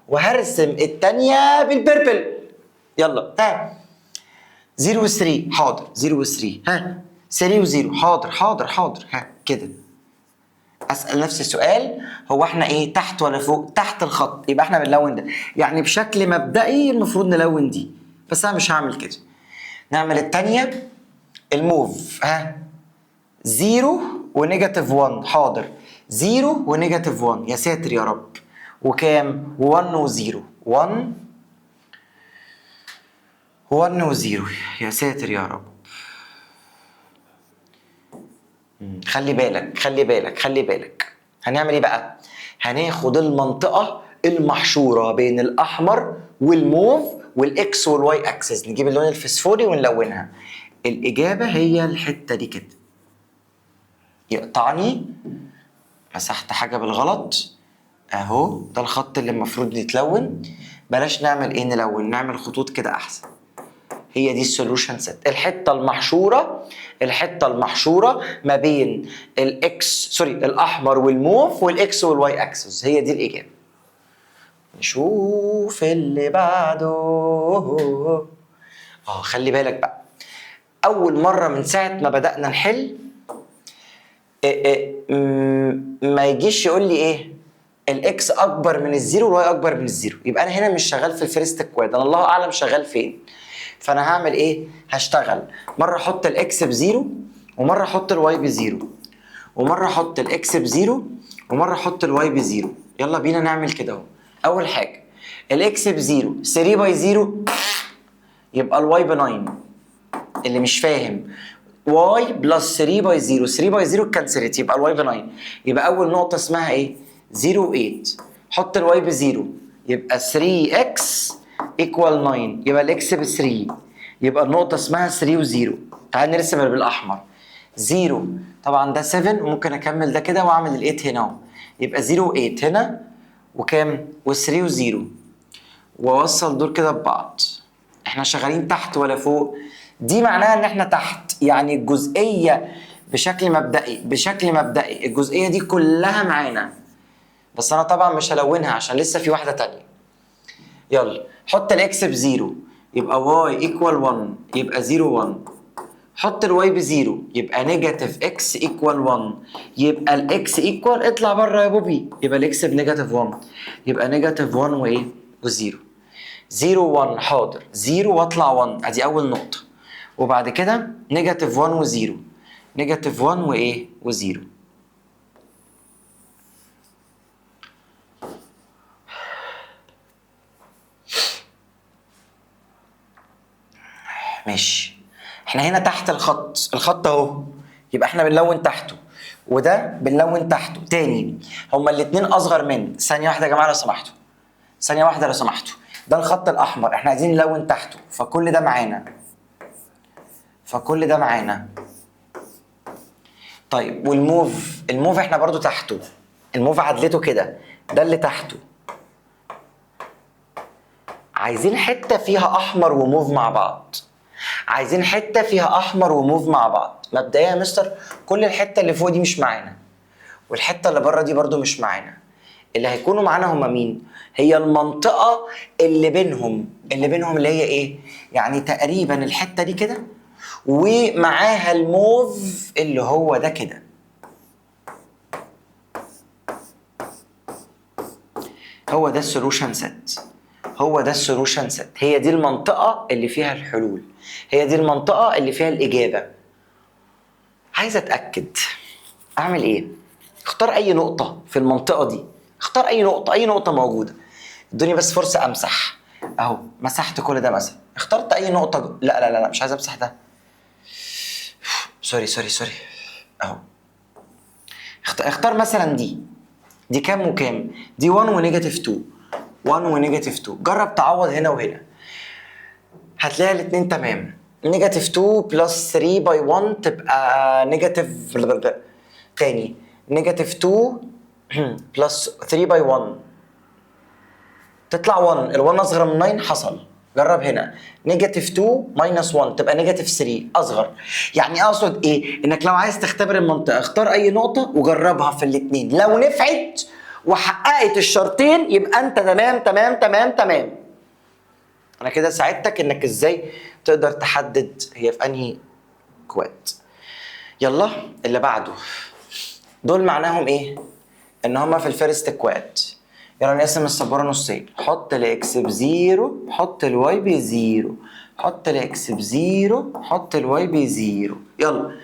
وهرسم الثانية بالبربل. يلا 0 و 3. حاضر 0 و 3. 3 و 0. حاضر حاضر حاضر. كده اسال نفسي سؤال، هو احنا ايه، تحت ولا فوق؟ تحت الخط، يبقى احنا بنلون ده. يعني بشكل مبدئي المفروض نلون دي، بس انا مش هعمل كده. نعمل الثانيه الموف 0 ونيجاتيف 1. حاضر 0 ونيجاتيف 1. يا ساتر يا رب. وكام؟ 1 و0. 1 و0. يا ساتر يا رب. خلي بالك خلي بالك خلي بالك. هنعمل ايه بقى؟ هناخد المنطقة المحشورة بين الأحمر والموف والإكس والواي أكسس، نجيب اللون الفسفوري ونلونها. الإجابة هي الحتة دي كده. يقطعني، مسحت حاجة بالغلط اهو، ده الخط اللي المفروض يتلون. بلاش نعمل ايه نلون، نعمل خطوط كده احسن. هي دي السولوشن سيت، الحته المحشوره، الحته المحشوره ما بين الاحمر والموف والاكس والواي اكسس. هي دي الاجابه. نشوف اللي بعده. خلي بالك بقى، اول مره من ساعه ما بدانا نحل ما يجيش يقول لي ايه الاكس اكبر من الزيرو والواي اكبر من الزيرو، يبقى انا هنا مش شغال في الفيرست كواد، انا الله اعلم شغال فين. فانا هعمل ايه؟ هشتغل مره احط الاكس بزيرو، ومره احط الواي بزيرو، ومره احط الاكس بزيرو، ومره احط الواي بزيرو. يلا بينا نعمل كده اهو. اول حاجه الاكس بزيرو 3 باي 0 يبقى الواي ب 9. اللي مش فاهم، واي بلس 3 باي 0، 3 باي 0 اتكنسلت يبقى الواي ب 9. يبقى اول نقطه اسمها ايه؟ 0 و 8. حط الواي ب 0 يبقى 3 اكس ايكوال 9، يبقى الاكس ب 3، يبقى النقطه اسمها 3 و 0. تعال نرسم بالأحمر. 0 طبعا ده 7، وممكن اكمل ده كده واعمل ال 8 هنا اهو. يبقى 0 و 8 هنا، وكام؟ و3 و 0، واوصل دول كده ببعض. احنا شغالين تحت ولا فوق؟ دي معناها ان احنا تحت، يعني الجزئيه بشكل مبدئي الجزئيه دي كلها معانا، بس انا طبعا مش هلونها عشان لسه في واحده تانية. يلا حط الاكس بزيرو يبقى واي ايكوال 1، يبقى 0 1. حط الواي بزيرو يبقى نيجاتيف اكس ايكوال 1، يبقى الاكس ايكوال، اطلع بره يا بوبي، يبقى الاكس بنيجاتيف 1، يبقى نيجاتيف 1 وايه؟ و0. 0 1. حاضر 0 واطلع 1، ادي اول نقطه. وبعد كده نيجاتيف 1 و0، نيجاتيف 1 وايه؟ و0. ماشي. احنا هنا تحت الخط اهو، يبقى احنا بنلون تحته، وده بنلون تحته تاني. هما الاتنين اصغر من ثانيه واحده يا جماعه لو سمحتوا، ثانيه واحده لو سمحتوا. ده الخط الاحمر احنا عايزين نلون تحته، فكل ده معانا، فكل ده معانا. طيب والموف، الموف احنا برضو تحته، الموف عدلته كده، ده اللي تحته. عايزين حته فيها احمر وموف مع بعض، عايزين حته فيها احمر وموف مع بعض. مبدئيا يا مستر كل الحته اللي فوق دي مش معانا، والحته اللي بره دي برضو مش معانا. اللي هيكونوا معانا هما مين؟ هي المنطقه اللي بينهم، اللي هي ايه؟ يعني تقريبا الحته دي كده ومعاها الموف اللي هو ده كده. هو ده السولوشن سيت، هو ده السولوشن سيت. هي دي المنطقه اللي فيها الحلول، هي دي المنطقه اللي فيها الاجابه. عايز اتاكد اعمل ايه؟ اختار اي نقطه في المنطقه دي، اختار اي نقطه، اي نقطه موجوده. ادوني بس فرصه امسح. اهو مسحت كل ده مثلا، اخترت اي نقطه لا لا لا لا مش عايز امسح ده، سوري سوري سوري. اهو اختار مثلا دي كام وكام؟ دي 1 ونيجاتيف 2، 1 ونيجاتيف 2. جرب تعوض هنا وهنا، هتلاقي الاثنين تمام. نيجاتيف 2 بلس 3 باي 1 تبقى نيجاتيف، تاني نيجاتيف 2 بلس 3 باي 1 تطلع 1. ال1 اصغر من 9 حصل. جرب هنا نيجاتيف 2 ماينس 1 تبقى نيجاتيف 3 اصغر. يعني اقصد ايه؟ انك لو عايز تختبر المنطقه اختار اي نقطه وجربها في الاثنين، لو نفعت وحققت الشرطين يبقى انت تمام تمام تمام تمام. انا كده ساعدتك انك ازاي تقدر تحدد هي في انهي كواد. يلا اللي بعده. دول معناهم ايه؟ ان هما في الفيرست كواد. يلا نقسم السبوره نصين. حط الاكس بزيرو، حط الواي بزيرو، حط الاكس بزيرو، حط الواي بزيرو. يلا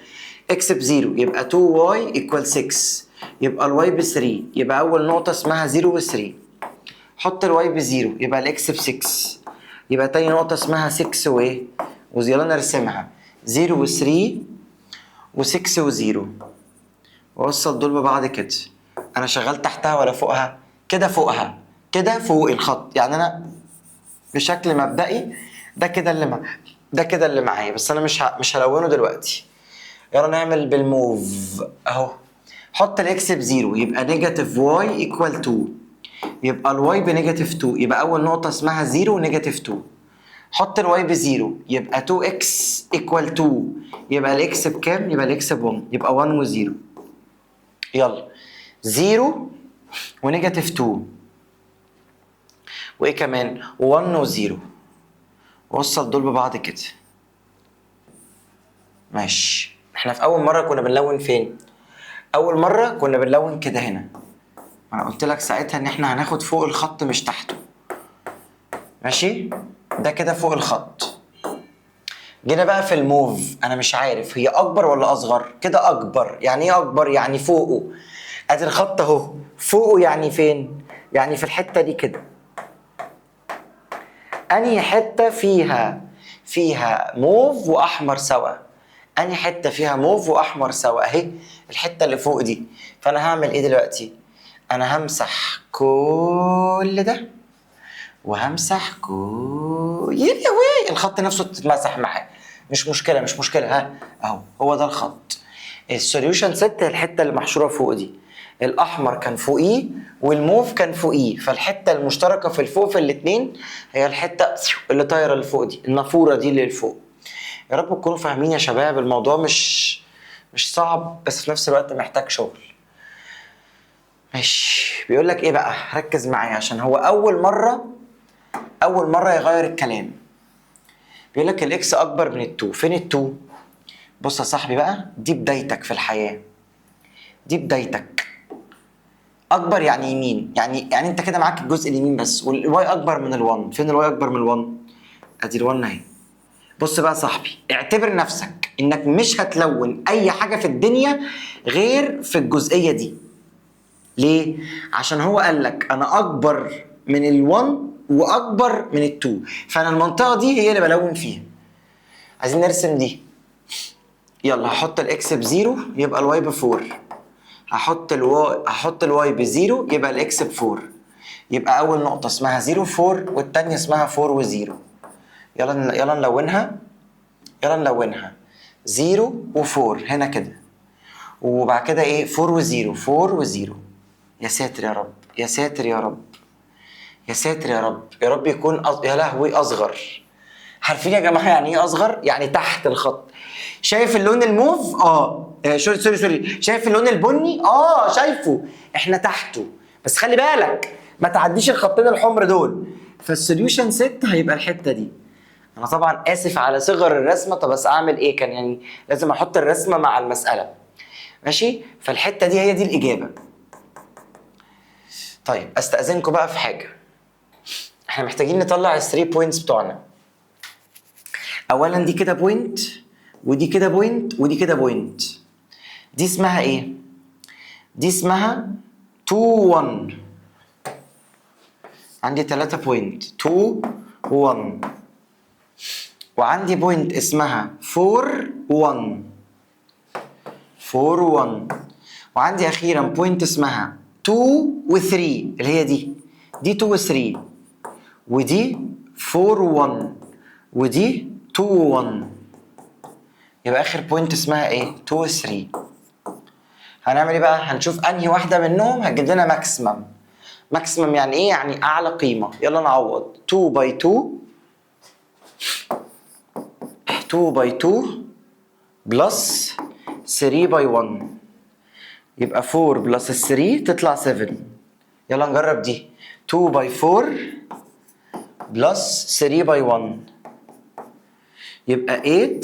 اكس بزيرو يبقى 2 واي ايكوال 6، يبقى الواي ب 3، يبقى اول نقطه اسمها 0 و 3. حط الواي بزيرو يبقى الاكس ب 6، يبقى تاني نقطه اسمها 6 وايه؟ يلا نرسمها 0 و 3 و6 و0، واوصل دول ببعض كده. انا شغال تحتها ولا فوقها؟ كده فوقها، كده فوق الخط. يعني انا بشكل مبدئي ده كده ده كده اللي معايا، بس انا مش هلونه دلوقتي. يلا نعمل بالموف اهو. حط الاكس بزيرو يبقى نيجاتيف واي ايكوال 2، يبقى الواي بنيجاتيف 2، يبقى اول نقطه اسمها 0 ونيجاتيف 2. حط الواي بزيرو يبقى 2 اكس ايكوال 2، يبقى الاكس بكام؟ يبقى الاكس ب 1، يبقى 1 و0. يلا 0 ونيجاتيف 2 وايه كمان؟ 1 و0. وصل دول ببعض كده. ماشي. احنا في اول مره كنا بنلون فين؟ اول مره كنا بنلون كده هنا. انا قلت لك ساعتها ان احنا هناخد فوق الخط مش تحته. ماشي؟ ده كده فوق الخط. جينا بقى في الموف، انا مش عارف هي اكبر ولا اصغر. كده اكبر. يعني ايه اكبر؟ يعني فوقه. ادي الخط اهو، فوقه يعني فين؟ يعني في الحته دي كده. انهي حته فيها موف واحمر سوا؟ انهي حته فيها موف واحمر سوا؟ اهي الحته اللي فوق دي. فانا هعمل ايه دلوقتي؟ انا همسح كل ده وهمسح الخط نفسه تتمسح معاه. مش مشكله مش مشكله. ها اهو هو ده الخط. السوليوشن ست الحته اللي محشوره فوق دي. الاحمر كان فوقيه والموف كان فوقيه، فالحته المشتركه في الفوق في الاثنين هي الحته اللي طايره لفوق دي، النافوره دي اللي لفوق. يا رب تكونوا فاهمين يا شباب. الموضوع مش صعب، بس في نفس الوقت محتاج شغل. ماشي. بيقول لك ايه بقى؟ ركز معايا عشان هو اول مره يغير الكلام. بيقول لك الاكس اكبر من التو. فين التو؟ بص يا صاحبي بقى، دي بدايتك في الحياه، دي بدايتك. اكبر يعني يمين، يعني انت كده معاك الجزء اليمين بس، والواي اكبر من ال1. فين الواي اكبر من ال1؟ ادي ال1 اهي. بص بقى يا صاحبي، اعتبر نفسك انك مش هتلون اي حاجه في الدنيا غير في الجزئيه دي. ليه؟ عشان هو قال لك انا اكبر من ال1 واكبر من ال2، فانا المنطقه دي هي اللي بلون فيها. عايزين نرسم دي. يلا هحط الاكس بزيرو يبقى الواي ب4، هحط الواي بزيرو يبقى الاكس ب4. يبقى اول نقطه اسمها 0 4 والثانيه اسمها 4 و0. يلا نلونها. 0 و4 هنا كده، وبعد كده ايه؟ 4 و0 4 و0. يا ساتر يا رب، يا ساتر يا رب، يا ساتر يا رب، يا رب يكون يا لهوي اصغر. عارفين يا جماعه يعني ايه اصغر؟ يعني تحت الخط. شايف اللون الموف؟ سوري، شايف اللون البني؟ شايفه، احنا تحته. بس خلي بالك ما تعديش الخطين الحمر دول. فالسوليوشن ست هيبقى الحته دي. انا طبعا اسف على صغر الرسمه، طب بس اعمل ايه؟ كان يعني لازم احط الرسمه مع المساله. ماشي؟ فالحته دي هي دي الاجابه. طيب استاذنكم بقى في حاجه. احنا محتاجين نطلع ال3 بوينتس بتوعنا. اولا دي كده بوينت، ودي كده بوينت، ودي كده بوينت. دي اسمها ايه؟ دي اسمها 2 1. عندي 3 بوينت 2 1. وعندي بوينت اسمها 4 1 4 1. وعندي اخيرا بوينت اسمها 2 و 3 اللي هي دي 2 و 3. ودي 4 1 ودي 2 1. يبقى اخر بوينت اسمها ايه؟ 2 و 3. هنعمل ايه بقى؟ هنشوف انهي واحده منهم هتجيب لنا ماكسيمم. ماكسيمم يعني ايه؟ يعني اعلى قيمه. يلا نعوض. 2 باي 2 2 باي 2 بلس 3 باي 1 يبقى 4 بلس 3 تطلع 7. يلا نجرب دي. 2 باي 4 بلس 3 باي 1 يبقى 8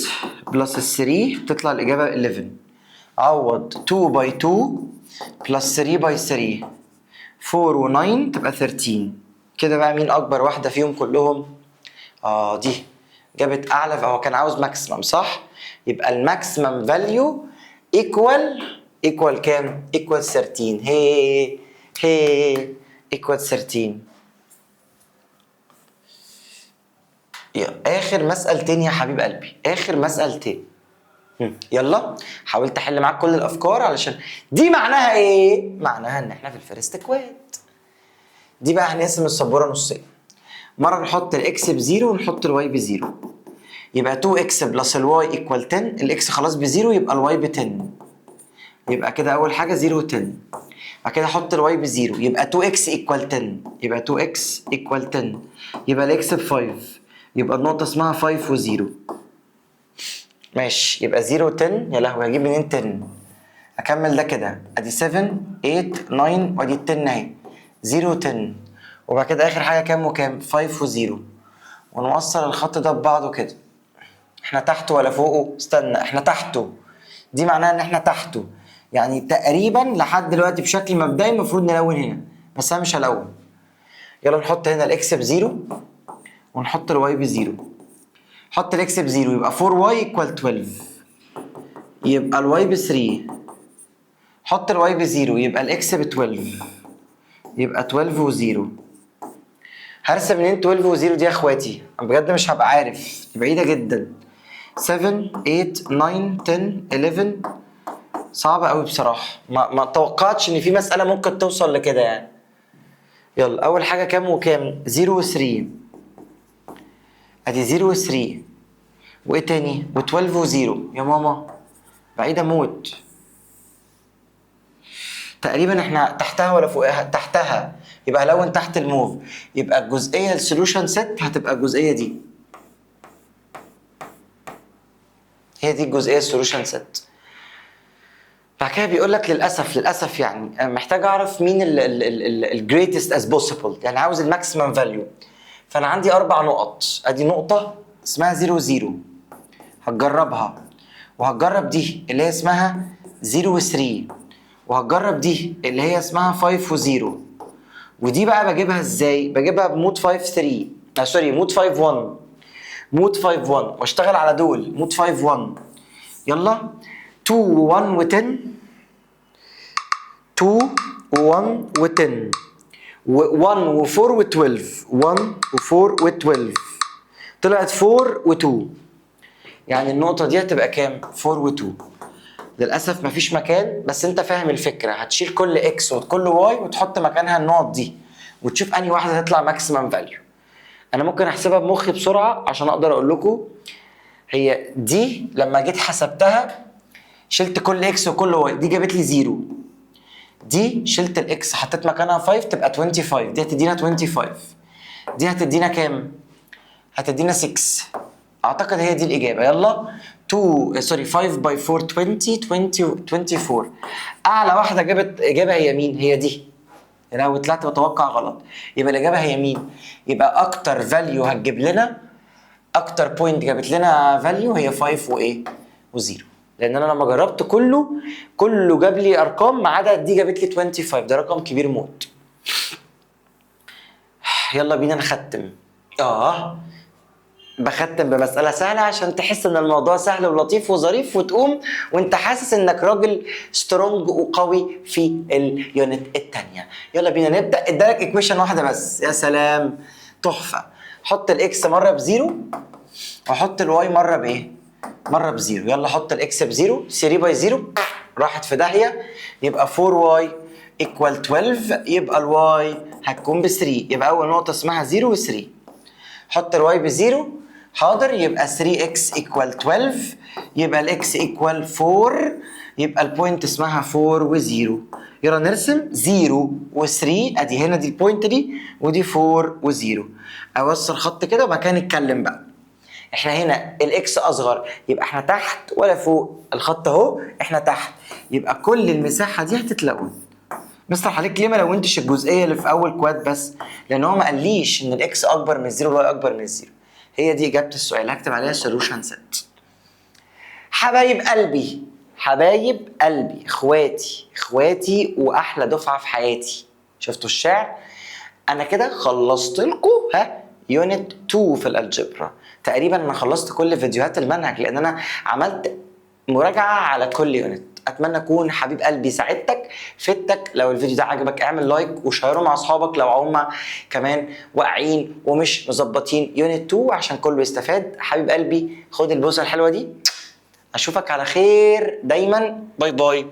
بلس 3 تطلع الاجابه 11. عوض. 2 باي 2 بلس 3 باي 3 4 و 9 تبقى 13. كده بقى مين اكبر واحده فيهم كلهم؟ دي جابت اعلى، فهو كان عاوز ماكسيمم صح؟ يبقى الماكسيمم فاليو ايكوال كام؟ ايكوال 13. هي ايكوال 13. اخر مسألتين يا حبيب قلبي، اخر مسألتين. يلا حاولت احل معاك كل الافكار علشان دي معناها ايه؟ معناها ان احنا في الفيرست كواد. دي بقى هنقسم السبوره نصين. مره نحط الاكس بزيرو ونحط الواي بزيرو. يبقى 2 اكس بلس الواي ايكوال 10. الاكس خلاص بزيرو يبقى الواي ب 10. يبقى كده اول حاجه 0 و 10. بعد كده احط الواي بزيرو يبقى 2 اكس ايكوال 10. يبقى 2 اكس ايكوال 10. يبقى الاكس ب 5. يبقى النقطه اسمها 5 و0. ماشي. يبقى 0 و 10. يا لهوي هجيب منين 10؟ اكمل ده كده. ادي 7 8 9 وادي ال 10 اهي. 0 و 10. وبعد كده اخر حاجه كام وكام؟ 5 و0. ونوصل الخط ده ببعضه كده. احنا تحته ولا فوقه؟ استنى، احنا تحته. دي معناها ان احنا تحته، يعني تقريبا لحد دلوقتي بشكل مبدئي المفروض نلون هنا، بس انا مش هلون. يلا نحط هنا الاكس بزيرو ونحط الواي بزيرو. حط الاكس بزيرو يبقى 4 واي ايكوال 12. يبقى الواي ب 3. حط الواي بزيرو يبقى الاكس ب 12. يبقى 12 وزيرو. هرسم منين 12 وزيرو دي يا اخواتي؟ انا بجد مش هبقى عارف، دي بعيده جدا. 7 8 9 10 11. صعبه قوي بصراحه. ما توقعتش ان في مساله ممكن توصل لكده يعني. يلا اول حاجه كام وكام؟ 0 و 3. ادي 0 و 3. وايه تاني؟ و12 و0. يا ماما بعيده موت. تقريبا احنا تحتها ولا فوقها؟ تحتها. يبقى لون تحت الموف. يبقى الجزئيه السوليوشن ست هتبقى الجزئيه دي. هي دي الجزئيه السوليوشن ست. بعد كده بيقول لك للاسف يعني انا محتاج اعرف مين الجريتست از بوسيبل، يعني عاوز الماكسيمم فاليو. فانا عندي 4 نقط. ادي نقطه اسمها 0 0 هتجربها، وهتجرب دي اللي هي اسمها 0 و 3، وهتجرب دي اللي هي اسمها 5 و 0. ودي بقى بجيبها ازاي؟ بجيبها بمود 5 3 مود 5 1. مود 5 1 واشتغل على دول. مود 5 1. يلا 2 و 1 و 10. 2 و 1 و 10 و 1 و 4 و 12. 1 و 4 و 12 طلعت 4 و 2. يعني النقطة دي هتبقى كام؟ 4 و 2. للأسف مفيش مكان، بس أنت فاهم الفكرة. هتشيل كل إكس وكل واي وتحط مكانها النقط دي وتشوف أنهي واحدة هتطلع ماكسيمم فاليو. أنا ممكن أحسبها بمخي بسرعة عشان أقدر أقول لكم. هي دي لما جيت حسبتها شلت كل إكس وكل واي، دي جابت لي 0. دي شلت الاكس حطيت مكانها 5 تبقى 25، دي هتدينا 25. دي هتدينا كام؟ هتدينا 6. اعتقد هي دي الاجابه. يلا 5 باي 4 24. اعلى واحده جابت اجابه هي مين؟ هي دي. لو طلعت بتوقع غلط يبقى الاجابه هي مين؟ يبقى اكتر فاليو هتجيب لنا، اكتر بوينت جابت لنا فاليو هي 5 وايه؟ و0. لان انا لما جربت كله جاب لي ارقام ما عدا دي جابت لي 25، ده رقم كبير موت. يلا بينا نختم. بختم بمسألة سهلة عشان تحس ان الموضوع سهل ولطيف وظريف، وتقوم وانت حاسس انك راجل سترونج وقوي في اليونت التانية. يلا بينا نبدأ. ادالك ايكويشن واحدة بس، يا سلام تحفة. حط الاكس مرة بزيرو وحط الواي مرة بايه؟ مرة بزيرو. يلا حط الاكس بزيرو، 3 باي 0 راحت في داهية، يبقى 4y equal 12، يبقى الواي هتكون ب 3، يبقى اول نقطة اسمها 0 و3. حط الواي بزيرو، حاضر، يبقى 3x equal 12، يبقى الاكس equal 4، يبقى البوينت اسمها 4 و0. يلا نرسم 0 و3، ادي هنا دي البوينت دي، ودي 4 و0. اوصل خط كده وبعد كده نتكلم بقى. احنا هنا الاكس اصغر يبقى احنا تحت ولا فوق؟ الخط اهو احنا تحت، يبقى كل المساحه دي هتتلون. مستر حضرتك ليه ما لونتش الجزئيه اللي في اول كواد بس؟ لان هو ما قاليش ان الاكس اكبر من الزيرو والواي اكبر من الزيرو. هي دي اجابه السؤال، هكتب عليها سولوشن سيت. حبايب قلبي، حبايب قلبي، اخواتي واحلى دفعه في حياتي. شفتوا الشعر؟ انا كده خلصت لكم يونت 2 في الالجبرا. تقريبا انا خلصت كل فيديوهات المنهج لان انا عملت مراجعه على كل يونت. اتمنى اكون حبيب قلبي ساعدتك فدتك. لو الفيديو ده عجبك اعمل لايك وشيره مع اصحابك لو هم كمان واقعين ومش مظبطين يونت 2 عشان كله يستفاد. حبيب قلبي خد البوسه الحلوه دي، اشوفك على خير دايما. باي باي.